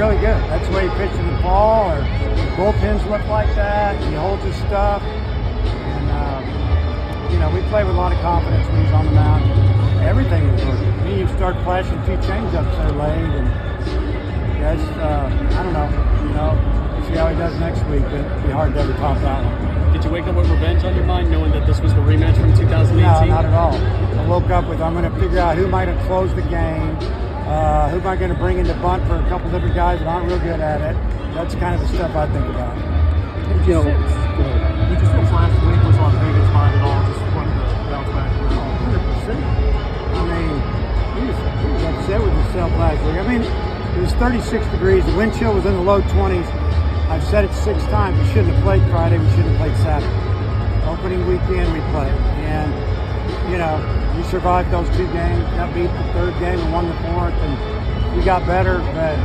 really good. That's the way he pitched in the fall, or bullpens look like that. He holds his stuff. And, we play with a lot of confidence when he's on the mound. Everything was working. I mean, you start flashing a few changeups there late, and that's, I don't know, we'll see how he does next week, but it'd be hard to ever top that one. Did you wake up with revenge on your mind, knowing that this was the rematch from 2018? No, not at all. I woke up with, I'm going to figure out who might have closed the game, who am I going to bring into bunt for a couple different guys that aren't real good at it. That's kind of the stuff I think about. You just think last week was on Vegas' mind at all, just wanted to bounce back. 100%. I mean, he was upset with himself last week. I mean, it was 36 degrees. The wind chill was in the low 20s. I've said it 6 times. We shouldn't have played Friday. We should have played Saturday. Opening weekend, we played. And, we survived those 2 games. Got beat the 3rd game and won the 4th. And we got better, but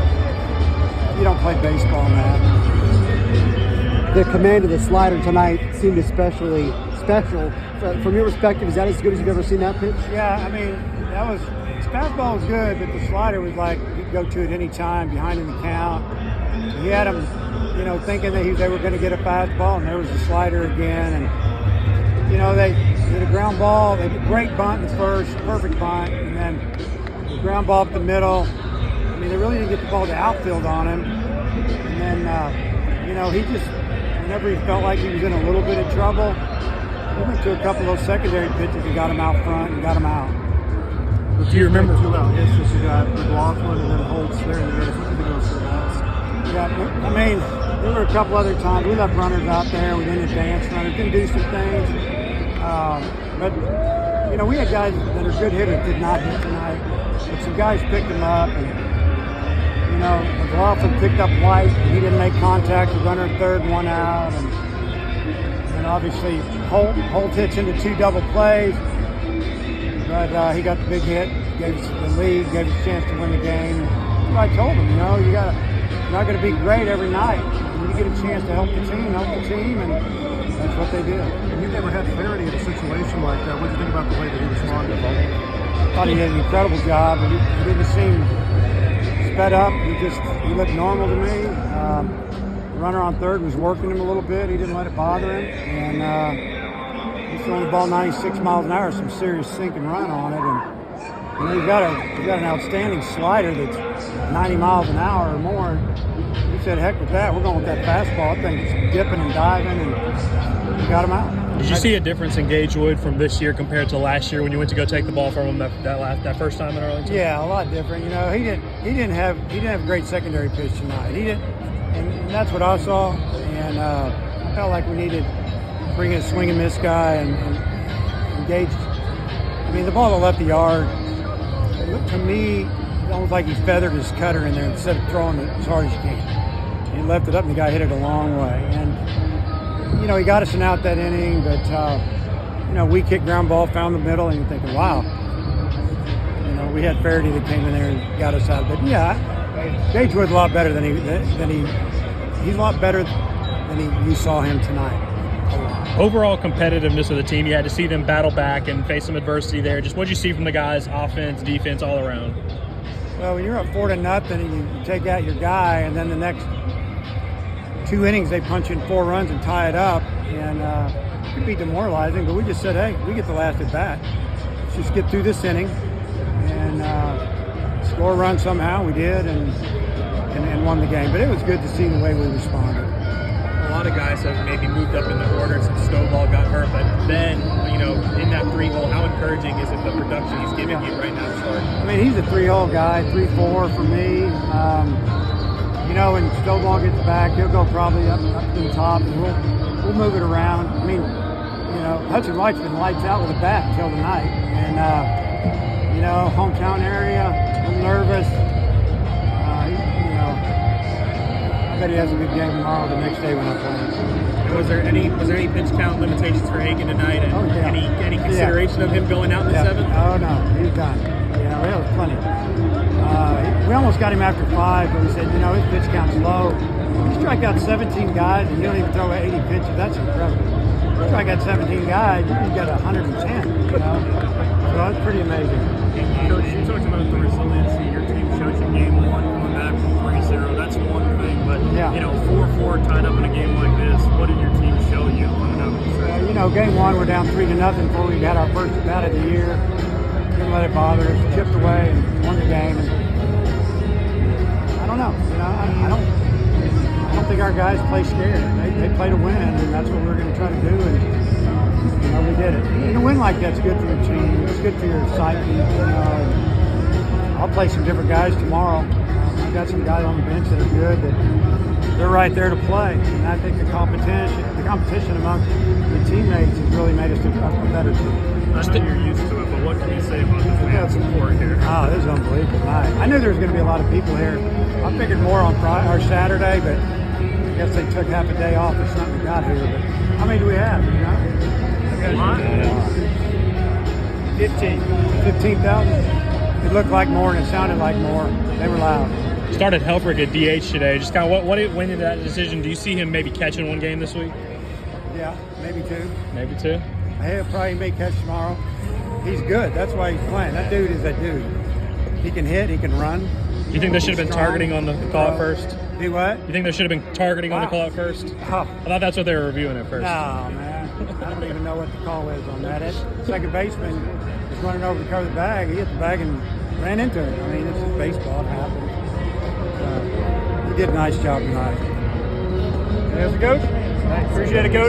you don't play baseball, man. The command of the slider tonight seemed especially special. From your perspective, is that as good as you've ever seen that pitch? Yeah, I mean, his fastball was good, but the slider was like, he'd go to it any time, behind in the count. He had him, thinking that they were going to get a fastball, and there was the slider again. And, they hit a ground ball. They did a great bunt in the first, perfect bunt, and then the ground ball up the middle. I mean, they really didn't get the ball to outfield on him. And then, he just, whenever he felt like he was in a little bit of trouble, he went to a couple of those secondary pitches and got him out front and got him out. Do you remember 2 out hits? You got McLaughlin and then Holtz there in the air. What did they go for that? Yeah, I mean, there were a couple other times we left runners out there. We didn't advance runners, didn't do some things. But we had guys that are good hitters did not hit tonight. But some guys picked them up, and McLaughlin picked up White. He didn't make contact. The runner at third, 1 out, and obviously Holt hits into 2 double plays. But he got the big hit, gave us the lead, gave us a chance to win the game. And I told him, you're not going to be great every night. You get a chance to help the team, and that's what they did. And you never had clarity in a situation like that. What did you think about the way that he responded? I thought he did an incredible job. He didn't seem sped up. He looked normal to me. The runner on third was working him a little bit. He didn't let it bother him, and he's throwing the ball 96 miles an hour, some serious sink and run on it. And he's got an outstanding slider that's 90 miles an hour or more. He said, heck with that. We're going with that fastball. I think it's dipping and diving, and we got him out. Did you see a difference in Gage Wood from this year compared to last year when you went to go take the ball from him that first time in Arlington? Yeah, a lot different. He didn't have a great secondary pitch tonight. He didn't, and that's what I saw. And I felt like we needed to bring in a swing and miss guy and Gage. I mean, the ball that left the yard. It looked to me almost like he feathered his cutter in there instead of throwing it as hard as you can. He left it up, and the guy hit it a long way. And he got us an out that inning, but we kicked ground ball, found the middle, and you're thinking, wow. We had Faraday that came in there and got us out. But yeah, Gage Wood's a lot better than he's a lot better than you saw him tonight. Overall competitiveness of the team, you had to see them battle back and face some adversity there. Just what did you see from the guys, offense, defense, all around? Well, when you're up 4-0 and you take out your guy, and then the next 2 innings they punch in 4 runs and tie it up, and it could be demoralizing. But we just said, hey, we get the last at bat. Let's just get through this inning and score a run somehow. We did, and won the game. But it was good to see the way we responded. A lot of guys have maybe moved up in the order since Stovall got hurt, but then, in that 3-hole, how encouraging is it the production he's giving you right now to start? I mean, he's a 3-hole guy, 3-4 for me. When Stovall gets back, he'll go probably up to the top, and we'll move it around. I mean, Hudson White's been lights out with a bat until tonight, and hometown area, a little nervous. I bet he has a good game tomorrow, the next day when I play. Was there any pitch count limitations for Hagen tonight, and any consideration of him going out in the 7th? Oh no, he's done. That was plenty. We almost got him after 5, but we said, his pitch count's low. You strike out 17 guys and you don't even throw 80 pitches. That's incredible. You strike out 17 guys, you got 110. So that's pretty amazing. Coach, you talked about the resiliency your team showed you game 1 coming back from 3-0. That's before tied up in a game like this. What did your team show you? You know, game one, we're down 3-0 before we had our first bat of the year. Didn't let it bother us. Chipped away and won the game. And I don't know. You know, I don't think our guys play scared. They play to win, and that's what we're going to try to do. And you know, we did it. And a win like that's good for your team. It's good for your psyche. You know, I'll play some different guys tomorrow. I've got some guys on the bench that are good. That they're right there to play. And I think the competition among the teammates has really made us a better team. I know you're used to it, but what can you say about the fan support here? Oh, this is unbelievable night. I knew there was going to be a lot of people here. I figured more on Friday or Saturday, but I guess they took half a day off or something to got here. But how many do we have? You know, A lot? 15,000. It looked like more and it sounded like more. They were loud. Started Helfrich at DH today. Just kind of what went into that decision? Do you see him maybe catching one game this week? Yeah, maybe two. Maybe two. He'll probably make catch tomorrow. He's good. That's why he's playing. That dude is a dude. He can hit. He can run. Do you think they should have been Strong. targeting on the call at first? Do what? You think they should have been targeting on the call at first? Oh, I thought that's what they were reviewing at first. no, man. I don't even know what the call is on that. Second baseman was running over to cover the bag. He hit the bag and ran into it. I mean, it's just baseball. It happens. He did a nice job tonight. There's the coach. Appreciate it, coach.